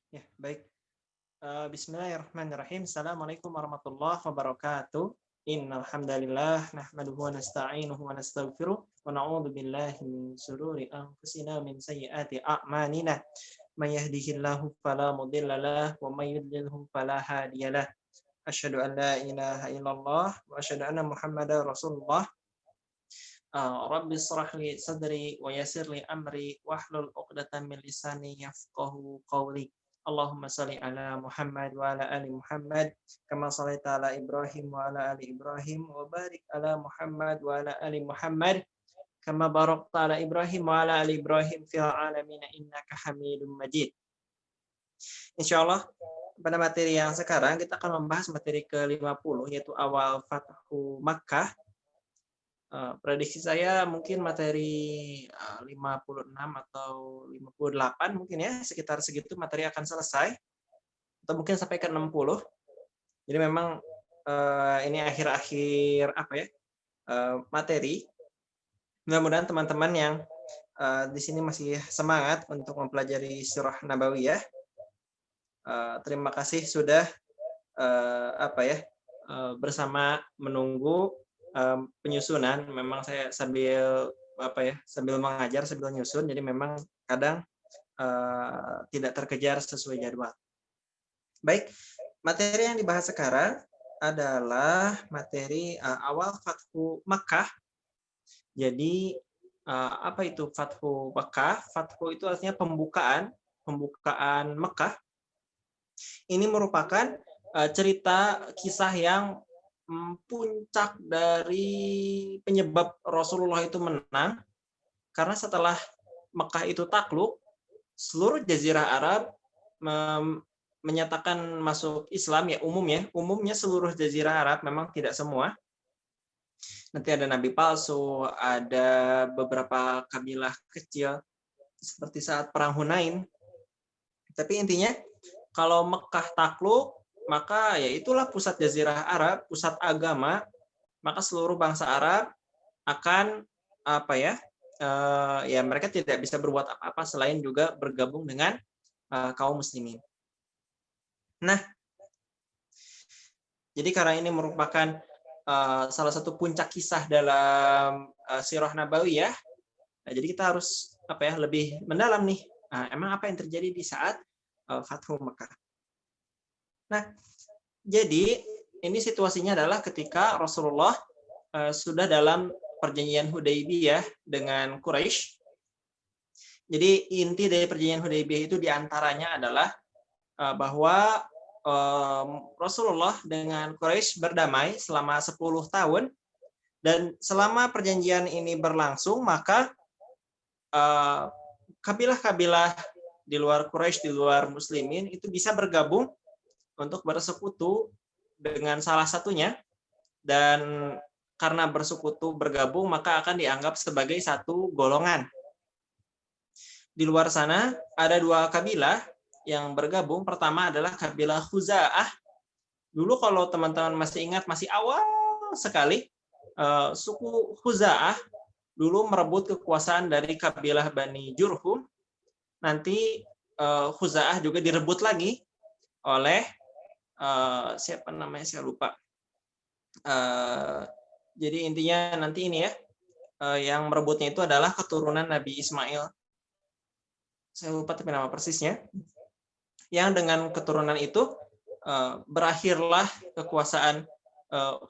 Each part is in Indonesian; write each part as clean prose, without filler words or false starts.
Ya, baik. Bismillahirrahmanirrahim. Assalamualaikum warahmatullahi wabarakatuh. Innal hamdalillah nahmaduhu wa nasta'inuhu wa nastaghfiruh wa na'udzu billahi min shururi anfusina min sayyiati a'malina. May yahdihillahu fala mudilla lahu wa may yudlilhu fala hadiyalah. Asyhadu an la ilaha illallah wa asyhadu anna Muhammadar Rasulullah. Rabbi shrah li sadri wa yassir li amri wahlul 'uqdatam min lisani yafqahu qawli. Allahumma shalli ala Muhammad wa ala ali Muhammad kama shallaita ala Ibrahim wa ala ali Ibrahim wa barik ala Muhammad wa ala ali Muhammad kama barakta ala Ibrahim wa ala ali Ibrahim fil alamin innaka Hamidum Majid. Insyaallah pada materi yang sekarang kita akan membahas materi ke-50 yaitu awal Fathu Makkah. Prediksi saya mungkin materi 56 atau 58 mungkin ya, sekitar segitu materi akan selesai. Atau mungkin sampai ke 60. Jadi memang ini akhir-akhir materi. Mudah-mudahan teman-teman yang di sini masih semangat untuk mempelajari Sirah Nabawiyah. Terima kasih sudah bersama menunggu penyusunan. Memang saya sambil mengajar sambil nyusun, jadi memang kadang tidak terkejar sesuai jadwal. Baik, materi yang dibahas sekarang adalah materi awal Fathu Makkah. Jadi apa itu Fathu Makkah? Fathu itu artinya pembukaan Mekah. Ini merupakan cerita kisah yang puncak dari penyebab Rasulullah itu menang, karena setelah Mekah itu takluk, seluruh Jazirah Arab menyatakan masuk Islam, ya umumnya seluruh Jazirah Arab, memang tidak semua. Nanti ada nabi palsu, ada beberapa kabilah kecil seperti saat perang Hunain. Tapi intinya kalau Mekah takluk, maka ya itulah pusat Jazirah Arab, pusat agama, maka seluruh bangsa Arab akan mereka tidak bisa berbuat apa-apa selain juga bergabung dengan kaum muslimin. Nah, jadi karena ini merupakan salah satu puncak kisah dalam Sirah Nabawiyah, jadi kita harus lebih mendalam nih. Emang apa yang terjadi di saat Fathu Mekah? Nah, jadi ini situasinya adalah ketika Rasulullah sudah dalam perjanjian Hudaybiyah dengan Quraisy. Jadi inti dari perjanjian Hudaybiyah itu diantaranya adalah bahwa Rasulullah dengan Quraisy berdamai selama 10 tahun, dan selama perjanjian ini berlangsung maka kabilah-kabilah di luar Quraisy, di luar muslimin itu bisa bergabung untuk bersekutu dengan salah satunya, dan karena bersekutu bergabung maka akan dianggap sebagai satu golongan. Di luar sana ada dua kabilah yang bergabung. Pertama adalah kabilah Khuza'ah. Dulu kalau teman-teman masih ingat, masih awal sekali, suku Khuza'ah dulu merebut kekuasaan dari kabilah Bani Jurhum. Nanti Khuza'ah juga direbut lagi oleh siapa namanya saya lupa. Jadi intinya nanti ini ya, yang merebutnya itu adalah keturunan Nabi Ismail. Saya lupa tapi nama persisnya. Yang dengan keturunan itu berakhirlah kekuasaan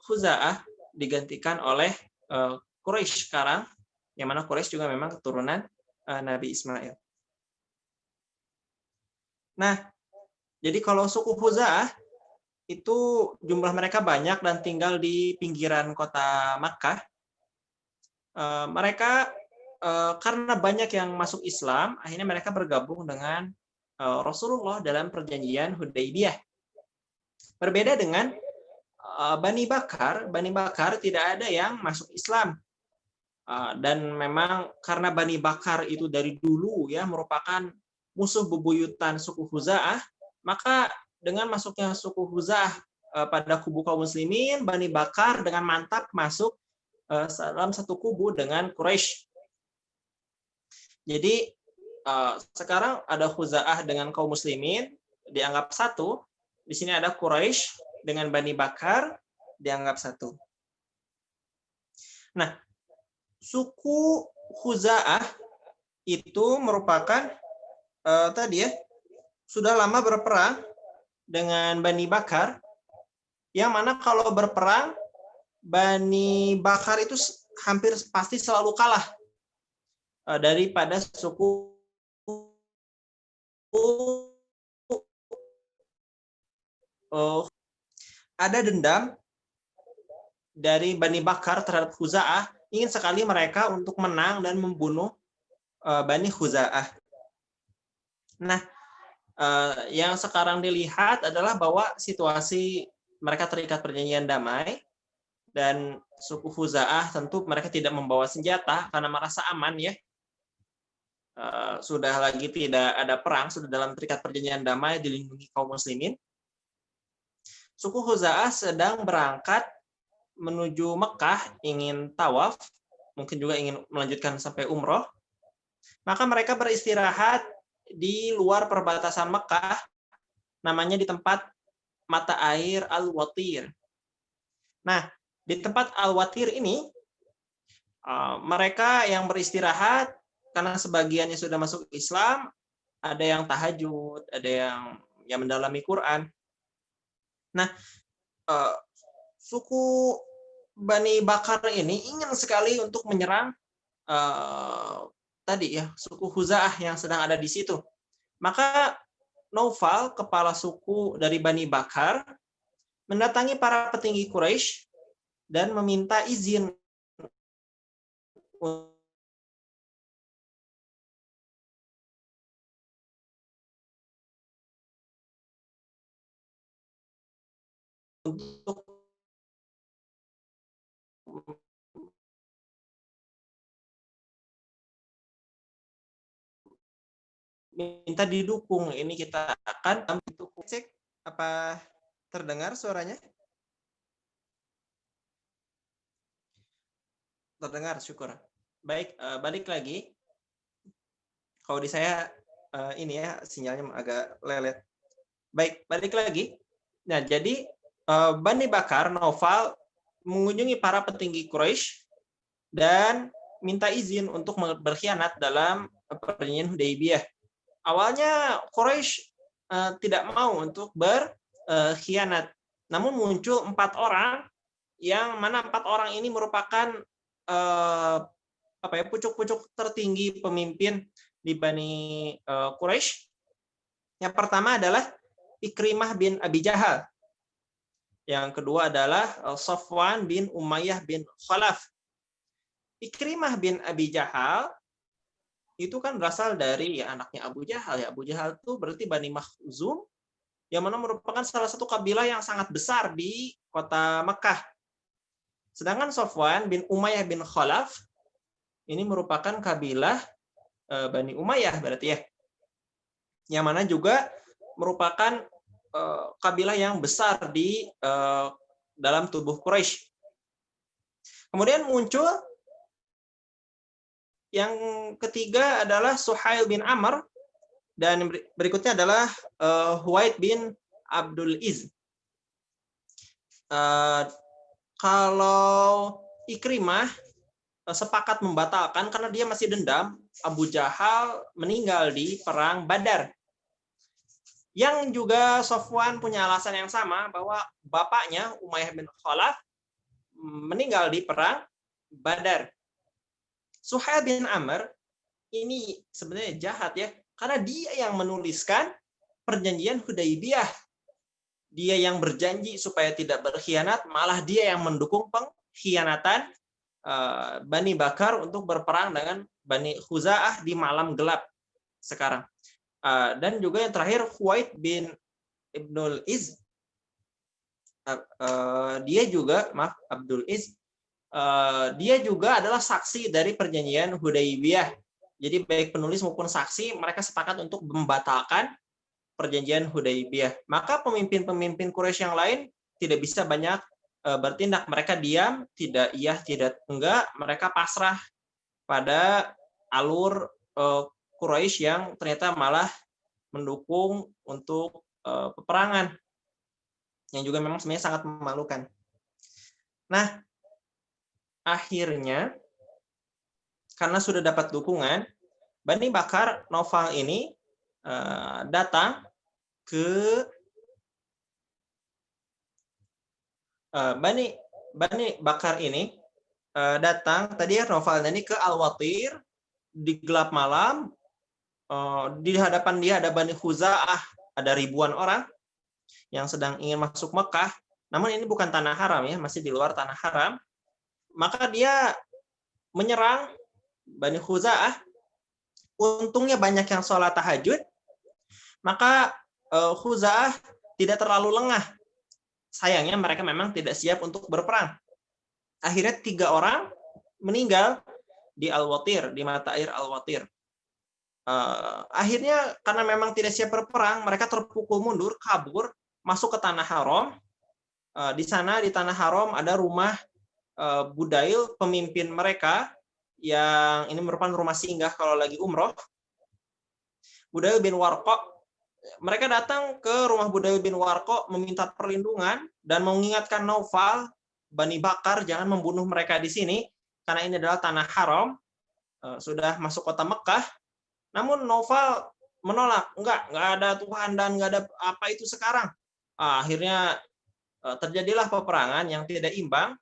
Khuza'ah digantikan oleh Quraisy sekarang, yang mana Quraisy juga memang keturunan Nabi Ismail. Nah, jadi kalau suku Khuza'ah itu jumlah mereka banyak dan tinggal di pinggiran kota Makkah. Mereka karena banyak yang masuk Islam, akhirnya mereka bergabung dengan Rasulullah dalam perjanjian Hudaybiyah. Berbeda dengan Bani Bakar tidak ada yang masuk Islam. Dan memang karena Bani Bakar itu dari dulu ya merupakan musuh bebuyutan suku Khuza'ah, maka dengan masuknya suku Khuza'ah pada kubu kaum muslimin, Bani Bakar dengan mantap masuk dalam satu kubu dengan Quraisy. Jadi sekarang ada Khuza'ah dengan kaum muslimin, dianggap satu. Di sini ada Quraisy dengan Bani Bakar dianggap satu. Nah, suku Khuza'ah itu merupakan tadi ya, sudah lama berperang dengan Bani Bakar, yang mana kalau berperang Bani Bakar itu hampir pasti selalu kalah daripada suku ada dendam dari Bani Bakar terhadap Khuza'ah, ingin sekali mereka untuk menang dan membunuh Bani Khuza'ah. Nah, yang sekarang dilihat adalah bahwa situasi mereka terikat perjanjian damai, dan suku Khuza'ah tentu mereka tidak membawa senjata karena merasa aman ya. Sudah lagi tidak ada perang, sudah dalam terikat perjanjian damai, dilindungi kaum muslimin. Suku Khuza'ah sedang berangkat menuju Mekah, ingin tawaf, mungkin juga ingin melanjutkan sampai umroh. Maka mereka beristirahat di luar perbatasan Mekah, namanya di tempat mata air Al-Watir. Nah, di tempat Al-Watir ini, mereka yang beristirahat, karena sebagiannya sudah masuk Islam, ada yang tahajud, ada yang mendalami Quran. Nah, suku Bani Bakar ini ingin sekali untuk menyerang tadi ya, suku Khuza'ah yang sedang ada di situ. Maka Naufal, kepala suku dari Bani Bakar, mendatangi para petinggi Quraisy dan meminta izin untuk minta didukung. Ini kita akan cek apa terdengar suaranya? Terdengar, syukur. Baik, balik lagi. Kalau di saya ini ya sinyalnya agak lelet. Baik, balik lagi. Nah, jadi Bani Bakar, Naufal mengunjungi para petinggi Quraisy dan minta izin untuk berkhianat dalam perjanjian Hudaybiyah. Awalnya Quraisy tidak mau untuk berkhianat, namun muncul 4 orang, yang mana 4 orang ini merupakan pucuk-pucuk tertinggi pemimpin di Bani Quraisy. Yang pertama adalah Ikrimah bin Abi Jahal. Yang kedua adalah Safwan bin Umayyah bin Khalaf. Ikrimah bin Abi Jahal itu kan berasal dari anaknya Abu Jahal. Ya, Abu Jahal itu berarti Bani Makhzum, yang mana merupakan salah satu kabilah yang sangat besar di kota Mekah. Sedangkan Safwan bin Umayyah bin Khalaf ini merupakan kabilah Bani Umayyah berarti ya. Yang mana juga merupakan kabilah yang besar di dalam tubuh Quraisy. Kemudian muncul yang ketiga adalah Suhail bin Amr, dan berikutnya adalah Huwaid bin Abdul Iz. Kalau Ikrimah sepakat membatalkan karena dia masih dendam Abu Jahal meninggal di perang Badar. Yang juga Safwan punya alasan yang sama, bahwa bapaknya Umayyah bin Khalaf meninggal di perang Badar. Suhail bin Amr ini sebenarnya jahat ya, karena dia yang menuliskan perjanjian Hudaybiyah. Dia yang berjanji supaya tidak berkhianat, malah dia yang mendukung pengkhianatan Bani Bakar untuk berperang dengan Bani Khuza'ah di malam gelap sekarang. Dan juga yang terakhir Huwaid bin Ibnul Iz. Abdul Iz. Dia juga adalah saksi dari perjanjian Hudaybiyah. Jadi baik penulis maupun saksi mereka sepakat untuk membatalkan perjanjian Hudaybiyah. Maka pemimpin-pemimpin Quraisy yang lain tidak bisa banyak bertindak. Mereka diam, tidak iya, tidak enggak. Mereka pasrah pada alur Quraisy yang ternyata malah mendukung untuk peperangan yang juga memang sebenarnya sangat memalukan. Nah, akhirnya karena sudah dapat dukungan, Bani Bakar Naufal ini datang ke Bani Bakar ini datang tadi ya Naufal ini ke Al-Watir di gelap malam. Di hadapan dia ada Bani Khuza'ah, ada ribuan orang yang sedang ingin masuk Mekah. Namun ini bukan tanah haram ya, masih di luar tanah haram. Maka dia menyerang Bani Khuza'ah. Untungnya banyak yang sholat tahajud. Maka Khuza'ah tidak terlalu lengah. Sayangnya mereka memang tidak siap untuk berperang. Akhirnya 3 orang meninggal di Al-Watir, di mata air Al-Watir. Akhirnya karena memang tidak siap berperang, mereka terpukul mundur, kabur, masuk ke tanah haram. Di sana di tanah haram ada rumah Budail, pemimpin mereka, yang ini merupakan rumah singgah kalau lagi umroh. Budail bin Warqa. Mereka datang ke rumah Budail bin Warqa meminta perlindungan dan mengingatkan Naufal, Bani Bakar jangan membunuh mereka di sini karena ini adalah tanah haram, sudah masuk kota Mekah. Namun Naufal menolak, enggak ada Tuhan dan enggak ada apa itu sekarang. Akhirnya terjadilah peperangan yang tidak imbang.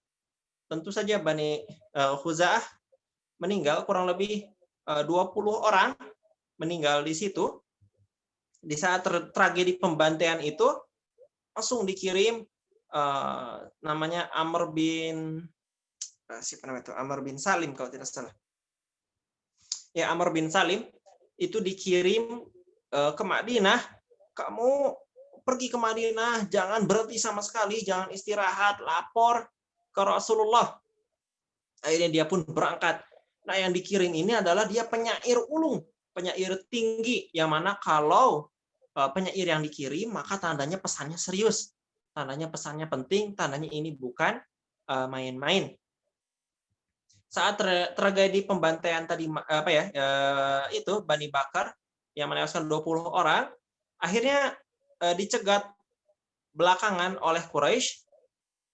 Tentu saja Bani Khuza'ah meninggal, kurang lebih 20 orang meninggal di situ. Di saat tragedi pembantaian itu langsung dikirim namanya Amr bin Salim kalau tidak salah. Ya, Amr bin Salim itu dikirim ke Madinah. Kamu pergi ke Madinah, jangan berhenti sama sekali, jangan istirahat, lapor ke Rasulullah. Akhirnya dia pun berangkat. Nah, yang dikirim ini adalah dia penyair ulung, penyair tinggi, yang mana kalau penyair yang dikirim, maka tandanya pesannya serius, tandanya pesannya penting, tandanya ini bukan main-main. Saat tragedi pembantaian tadi itu Bani Bakar yang menewaskan 20 orang, akhirnya dicegat belakangan oleh Quraisy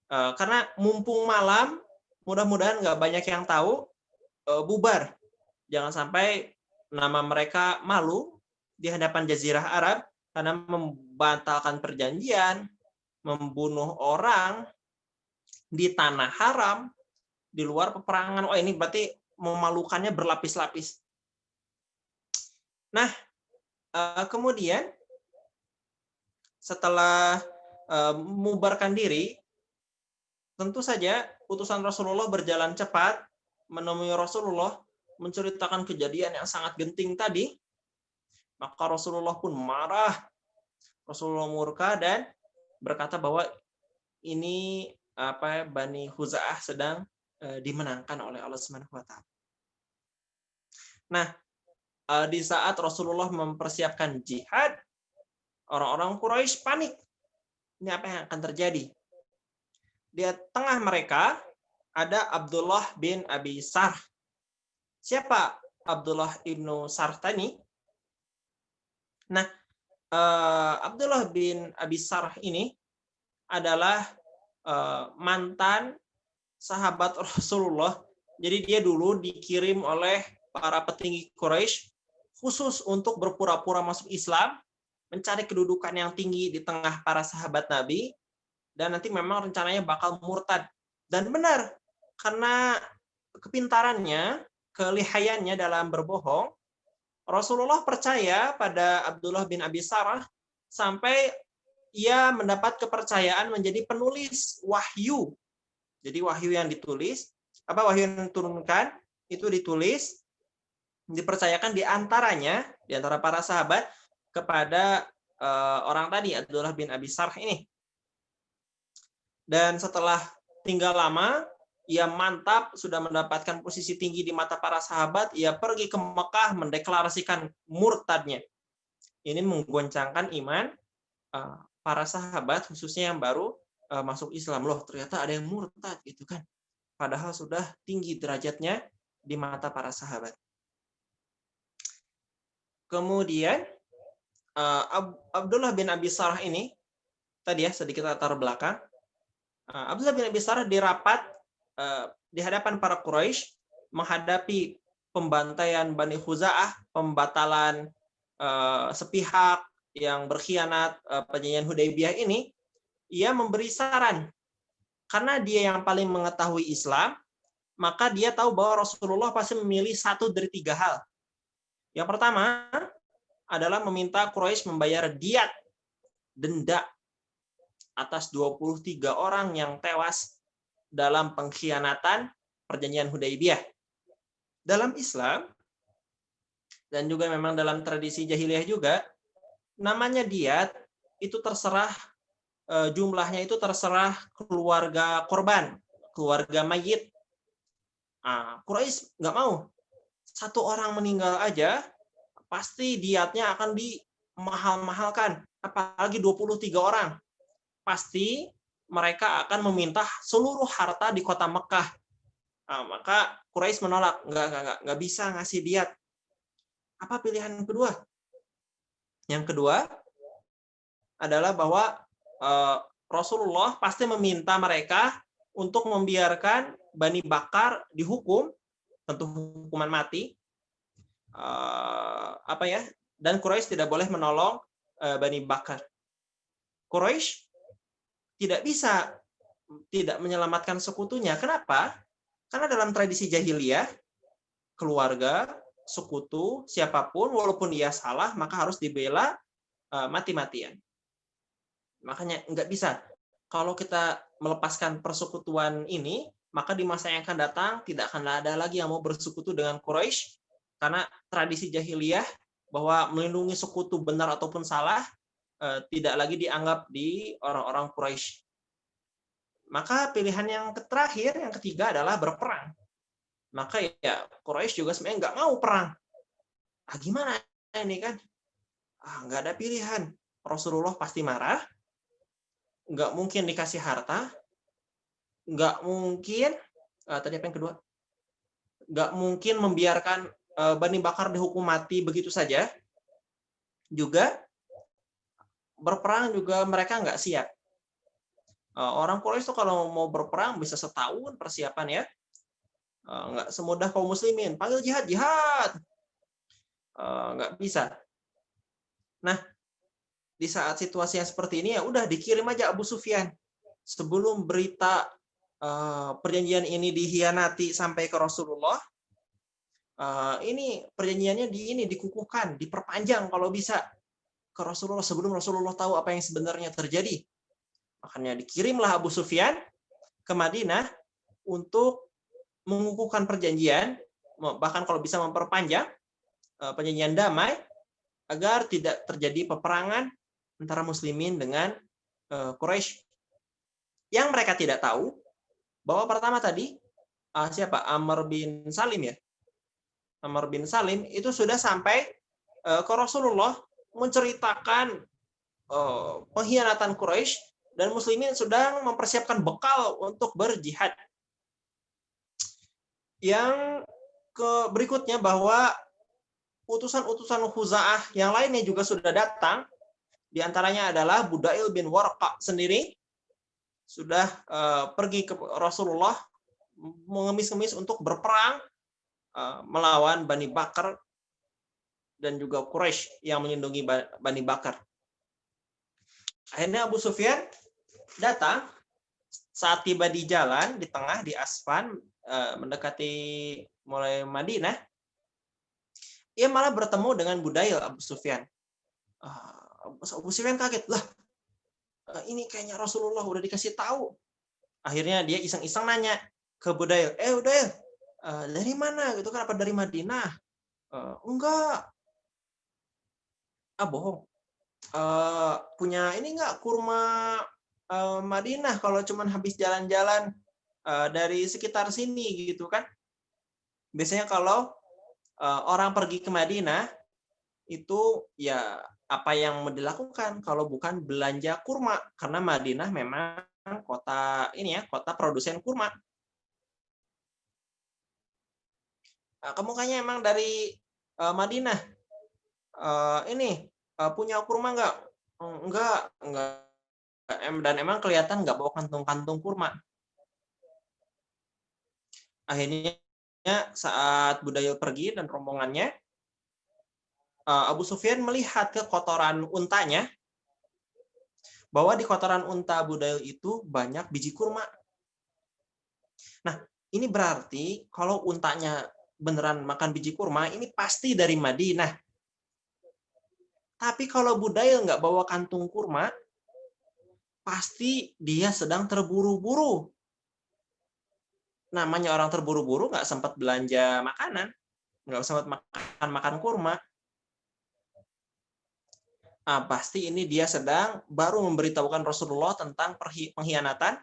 karena mumpung malam, mudah-mudahan nggak banyak yang tahu, bubar. Jangan sampai nama mereka malu di hadapan Jazirah Arab karena membatalkan perjanjian, membunuh orang di tanah haram, di luar peperangan. Oh, ini berarti memalukannya berlapis-lapis. Nah, kemudian setelah membubarkan diri, tentu saja utusan Rasulullah berjalan cepat menemui Rasulullah, menceritakan kejadian yang sangat genting tadi. Maka Rasulullah pun marah, Rasulullah murka dan berkata bahwa ini Bani Khuza'ah sedang dimenangkan oleh Allah Subhanahu wa taala. Nah, di saat Rasulullah mempersiapkan jihad, orang-orang Quraisy panik. Ini apa yang akan terjadi? Di tengah mereka ada Abdullah bin Abi Sarh. Siapa Abdullah ibnu Sarh tadi? Nah, Abdullah bin Abi Sarh ini adalah mantan sahabat Rasulullah. Jadi dia dulu dikirim oleh para petinggi Quraisy khusus untuk berpura-pura masuk Islam, mencari kedudukan yang tinggi di tengah para sahabat Nabi, dan nanti memang rencananya bakal murtad. Dan benar, karena kepintarannya, kelihayannya dalam berbohong, Rasulullah percaya pada Abdullah bin Abi Sarh sampai ia mendapat kepercayaan menjadi penulis wahyu. Jadi wahyu yang ditulis, wahyu yang diturunkan, itu ditulis, dipercayakan di antara para sahabat kepada orang tadi, Abdullah bin Abi Sarh ini. Dan setelah tinggal lama, ia mantap, sudah mendapatkan posisi tinggi di mata para sahabat, ia pergi ke Mekah mendeklarasikan murtadnya. Ini menggoncangkan iman para sahabat, khususnya yang baru masuk Islam. Loh, ternyata ada yang murtad gitu kan. Padahal sudah tinggi derajatnya di mata para sahabat. Kemudian Abdullah bin Abi Sarh ini tadi ya sedikit latar belakang. Abdullah bin Abi Sarh di rapat di hadapan para Quraisy menghadapi pembantaian Bani Khuza'ah, pembatalan sepihak yang berkhianat perjanjian Hudaybiyah ini, ia memberi saran karena dia yang paling mengetahui Islam, maka dia tahu bahwa Rasulullah pasti memilih satu dari tiga hal. Yang pertama adalah meminta Quraisy membayar diat, denda atas 23 orang yang tewas dalam pengkhianatan perjanjian Hudaybiyah. Dalam Islam, dan juga memang dalam tradisi jahiliyah juga, namanya diat itu terserah, jumlahnya itu terserah keluarga korban, keluarga mayit. Quraisy nggak mau. Satu orang meninggal aja, pasti diatnya akan dimahal-mahalkan. Apalagi 23 orang. Pasti mereka akan meminta seluruh harta di kota Mekah. Maka Quraisy menolak, nggak bisa ngasih diat. Apa pilihan kedua? Yang kedua adalah bahwa Rasulullah pasti meminta mereka untuk membiarkan Bani Bakar dihukum, tentu hukuman mati, dan Quraisy tidak boleh menolong Bani Bakar. Quraisy tidak bisa tidak menyelamatkan sekutunya. Kenapa? Karena dalam tradisi jahiliyah, keluarga, sekutu, siapapun, walaupun dia salah, maka harus dibela mati-matian. Makanya nggak bisa. Kalau kita melepaskan persekutuan ini, maka di masa yang akan datang tidak akan ada lagi yang mau bersekutu dengan Quraisy, karena tradisi jahiliyah bahwa melindungi sekutu benar ataupun salah tidak lagi dianggap di orang-orang Quraisy. Maka pilihan yang terakhir, yang ketiga adalah berperang. Maka ya Quraisy juga sebenarnya nggak mau perang. Gimana ini kan? Nggak ada pilihan. Rasulullah pasti marah. Nggak mungkin dikasih harta. Nggak mungkin. Tadi apa yang kedua? Nggak mungkin membiarkan Bani Bakar dihukum mati begitu saja. Juga berperang juga mereka nggak siap. Orang Quraisy itu kalau mau berperang bisa setahun persiapan ya. Nggak semudah kaum muslimin. Panggil jihad, jihad. Nggak bisa. Nah, di saat situasi yang seperti ini ya udah dikirim aja Abu Sufyan. Sebelum berita perjanjian ini dikhianati sampai ke Rasulullah, ini perjanjiannya dikukuhkan, diperpanjang kalau bisa ke Rasulullah sebelum Rasulullah tahu apa yang sebenarnya terjadi. Makanya dikirimlah Abu Sufyan ke Madinah untuk mengukuhkan perjanjian, bahkan kalau bisa memperpanjang perjanjian damai agar tidak terjadi peperangan antara muslimin dengan Quraisy. Yang mereka tidak tahu bahwa pertama tadi siapa? Amr bin Salim ya. Amr bin Salim itu sudah sampai ke Rasulullah menceritakan pengkhianatan Quraisy dan muslimin sedang mempersiapkan bekal untuk berjihad. Yang berikutnya bahwa utusan-utusan Khuza'ah yang lainnya juga sudah datang. Di antaranya adalah Budail bin Warqa sendiri sudah pergi ke Rasulullah mengemis-ngemis untuk berperang melawan Bani Bakar dan juga Quraisy yang melindungi Bani Bakar. Akhirnya Abu Sufyan datang saat tiba di jalan di tengah di Asfan mendekati mulai Madinah, ia malah bertemu dengan Budail Abu Sufyan. Abu Sufyan kaget, lah ini kayaknya Rasulullah udah dikasih tahu. Akhirnya dia iseng-iseng nanya ke Budail, Budail, dari mana gitu kan? Apa dari Madinah? Enggak. Bohong. Punya ini enggak kurma Madinah kalau cuman habis jalan-jalan dari sekitar sini gitu kan? Biasanya kalau orang pergi ke Madinah itu ya apa yang mau dilakukan kalau bukan belanja kurma, karena Madinah memang kota ini ya, kota produsen kurma. Kamu kayaknya emang dari Madinah. Ini Punya kurma nggak? Enggak. Dan emang kelihatan nggak bawa kantung-kantung kurma. Akhirnya saat Budail pergi dan rombongannya, Abu Sufyan melihat ke kotoran untanya, bahwa di kotoran unta Budail itu banyak biji kurma. Nah, ini berarti kalau untanya beneran makan biji kurma, ini pasti dari Madinah. Tapi kalau Budail nggak bawa kantung kurma, pasti dia sedang terburu-buru. Namanya orang terburu-buru nggak sempat belanja makanan, nggak sempat makan kurma. Pasti ini dia sedang baru memberitahukan Rasulullah tentang pengkhianatan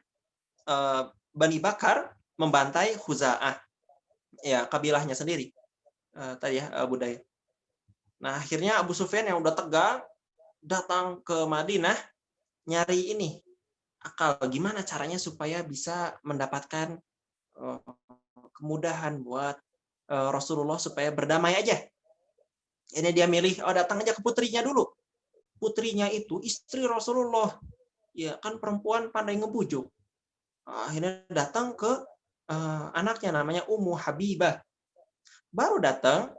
Bani Bakar membantai Khuza'ah, ya kabilahnya sendiri tadi ya, Budail. Nah akhirnya Abu Sufyan yang udah tegang datang ke Madinah nyari ini akal gimana caranya supaya bisa mendapatkan kemudahan buat Rasulullah supaya berdamai aja. Ini dia milih datang aja ke putrinya dulu. Putrinya itu istri Rasulullah. Ya kan perempuan pandai ngebujuk. Akhirnya datang ke anaknya namanya Ummu Habibah. Baru datang,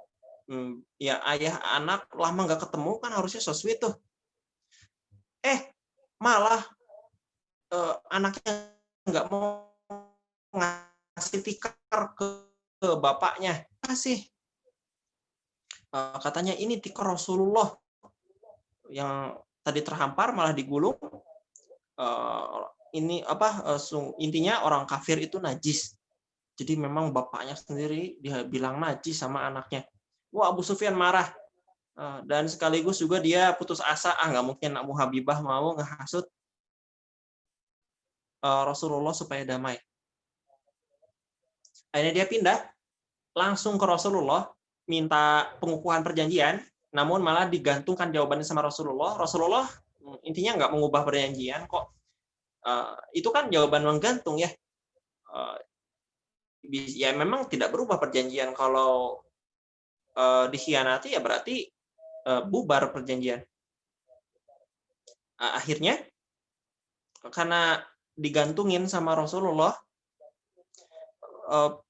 ya ayah anak lama nggak ketemu kan harusnya so sweet tuh. Malah anaknya nggak mau ngasih tikar ke bapaknya. Kasih. Katanya ini tikar Rasulullah yang tadi terhampar malah digulung. Intinya orang kafir itu najis. Jadi memang bapaknya sendiri dia bilang najis sama anaknya. Wah, Abu Sufyan marah. Dan sekaligus juga dia putus asa, nggak mungkin Abu Habibah mau ngehasut Rasulullah supaya damai. Akhirnya dia pindah langsung ke Rasulullah, minta pengukuhan perjanjian, namun malah digantungkan jawabannya sama Rasulullah. Rasulullah intinya nggak mengubah perjanjian kok. Itu kan jawaban menggantung ya. Ya memang tidak berubah perjanjian. Kalau dikhianati ya berarti bubar perjanjian. Akhirnya karena digantungin sama Rasulullah,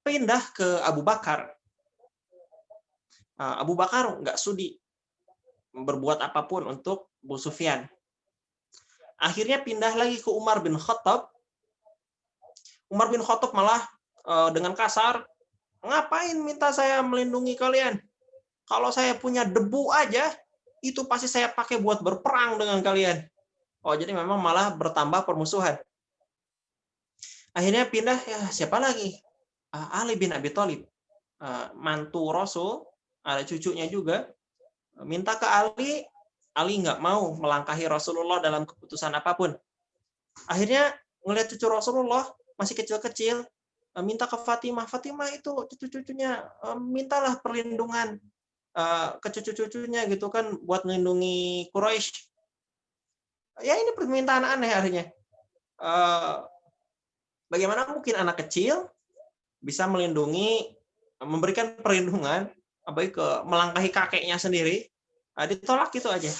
pindah ke Abu Bakar. Abu Bakar nggak sudi berbuat apapun untuk Abu Sufyan. Akhirnya pindah lagi ke Umar bin Khattab. Umar bin Khattab malah dengan kasar, ngapain minta saya melindungi kalian? Kalau saya punya debu aja, itu pasti saya pakai buat berperang dengan kalian. Jadi memang malah bertambah permusuhan. Akhirnya pindah, ya siapa lagi? Ali bin Abi Thalib. Mantu Rasul, ada cucunya juga. Minta ke Ali, Ali nggak mau melangkahi Rasulullah dalam keputusan apapun. Akhirnya ngelihat cucu Rasulullah masih kecil-kecil, minta ke Fatimah. Fatimah itu cucu-cucunya mintalah perlindungan ke cucu-cucunya gitu kan buat melindungi Quraisy. Ya ini permintaan aneh akhirnya. Bagaimana mungkin anak kecil bisa melindungi, memberikan perlindungan baik ke melangkahi kakeknya sendiri, ditolak gitu aja.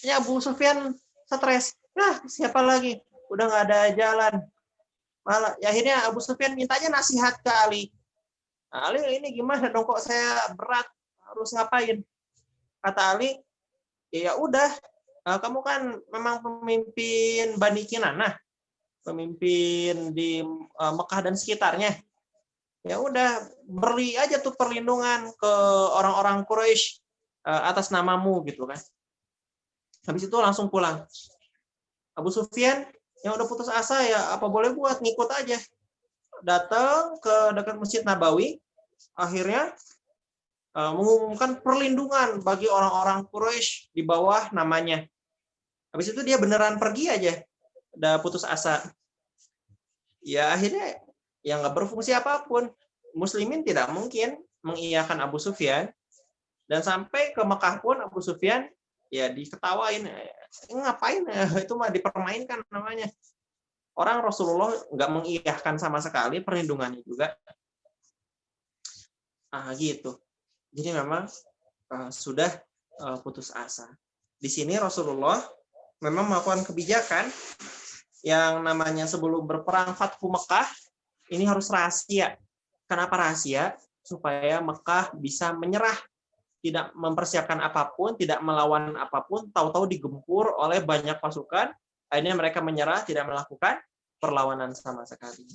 Ya Abu Sufyan stres. Nah siapa lagi? Udah nggak ada jalan. Malah ya akhirnya Abu Sufyan mintanya nasihat ke Ali. Ali ini gimana dong kok saya berat harus ngapain? Kata Ali, ya udah, kamu kan memang pemimpin Bani Kinanah, pemimpin di Mekah dan sekitarnya. Ya udah, beri aja tuh perlindungan ke orang-orang Quraisy atas namamu gitu kan. Habis itu langsung pulang. Abu Sufyan yang udah putus asa ya apa boleh buat ngikut aja. Datang ke dekat Masjid Nabawi, akhirnya mengumumkan perlindungan bagi orang-orang Quraisy di bawah namanya. Habis itu dia beneran pergi aja, udah putus asa. Ya akhirnya yang nggak berfungsi apapun. Muslimin tidak mungkin mengiyakan Abu Sufyan, dan sampai ke Mekah pun Abu Sufyan ya diketawain, ngapain itu mah dipermainkan namanya. Orang Rasulullah nggak mengiyahkan sama sekali perlindungannya juga. Gitu. Jadi memang sudah putus asa. Di sini Rasulullah memang melakukan kebijakan yang namanya sebelum berperang Fathu Mekah, ini harus rahasia. Kenapa rahasia? Supaya Mekah bisa menyerah, tidak mempersiapkan apapun, tidak melawan apapun, tahu-tahu digempur oleh banyak pasukan, akhirnya mereka menyerah, tidak melakukan perlawanan sama sekali.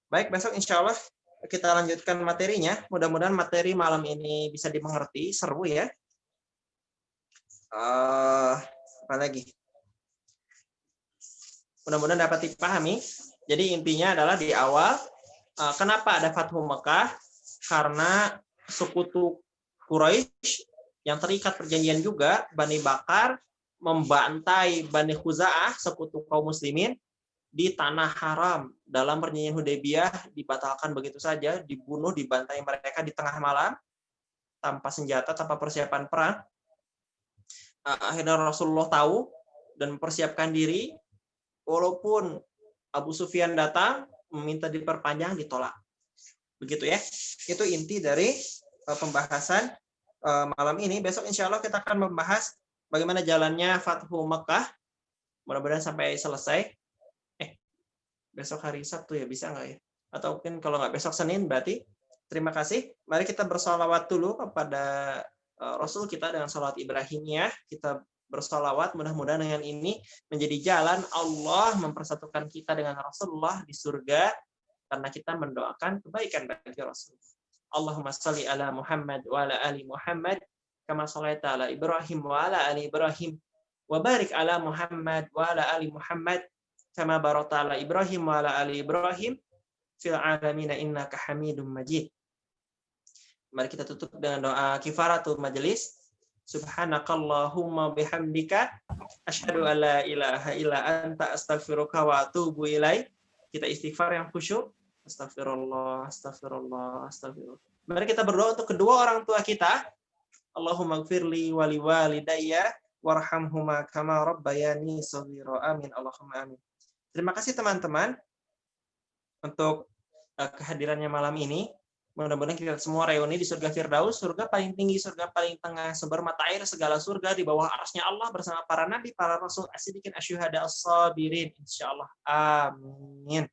Baik, besok insya Allah kita lanjutkan materinya. Mudah-mudahan materi malam ini bisa dimengerti, seru ya. Apa lagi? Mudah-mudahan dapat dipahami. Jadi intinya adalah di awal, kenapa ada Fathu Mekah? Karena sekutu Quraisy yang terikat perjanjian juga, Bani Bakar, membantai Bani Khuza'ah, sekutu kaum muslimin, di tanah haram. Dalam perjanjian Hudaybiyah dibatalkan begitu saja, dibunuh, dibantai mereka di tengah malam, tanpa senjata, tanpa persiapan perang. Akhirnya Rasulullah tahu dan mempersiapkan diri, walaupun Abu Sufyan datang, meminta diperpanjang, ditolak. Begitu ya. Itu inti dari pembahasan malam ini. Besok insya Allah kita akan membahas bagaimana jalannya Fathu Mekah. Mudah-mudahan sampai selesai. Besok hari Sabtu ya, bisa nggak ya? Atau mungkin kalau nggak besok Senin berarti. Terima kasih. Mari kita bersolawat dulu kepada Rasul kita dengan salawat Ibrahimiyah. Kita bersolawat, mudah-mudahan dengan ini menjadi jalan Allah mempersatukan kita dengan Rasulullah di surga, karena kita mendoakan kebaikan bagi Rasul. Allahumma salli ala Muhammad wa ala ali Muhammad kama shallaita ala Ibrahim wa ala ali Ibrahim wa barik ala Muhammad wa ala ali Muhammad kama barakta ala Ibrahim wa ala ali Ibrahim fil alamin innaka Hamidum Majid. Mari kita tutup dengan doa kifaratul majelis. Subhanakallahumma bihamdika asyhadu an la ilaha illa anta astaghfiruka wa atubu ilaik. Kita istighfar yang khusyuk. Astagfirullah, astagfirullah, astagfirullah. Mari kita berdoa untuk kedua orang tua kita. Allahumma gfirli wa liwalidayya warhamhuma kama rabbayani shaghira. Amin. Allahumma amin. Terima kasih teman-teman untuk kehadirannya malam ini. Mudah-mudahan kita semua reuni di surga Firdaus, surga paling tinggi, surga paling tengah, sumber mata air segala surga di bawah arsy-Nya Allah bersama para nabi, para rasul, as-siddiqin, asyuhada, as-sabirin. Insyaallah. Amin.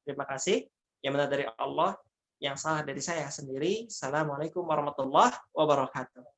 Terima kasih. Yang benar dari Allah, yang salah dari saya sendiri. Assalamualaikum warahmatullahi wabarakatuh.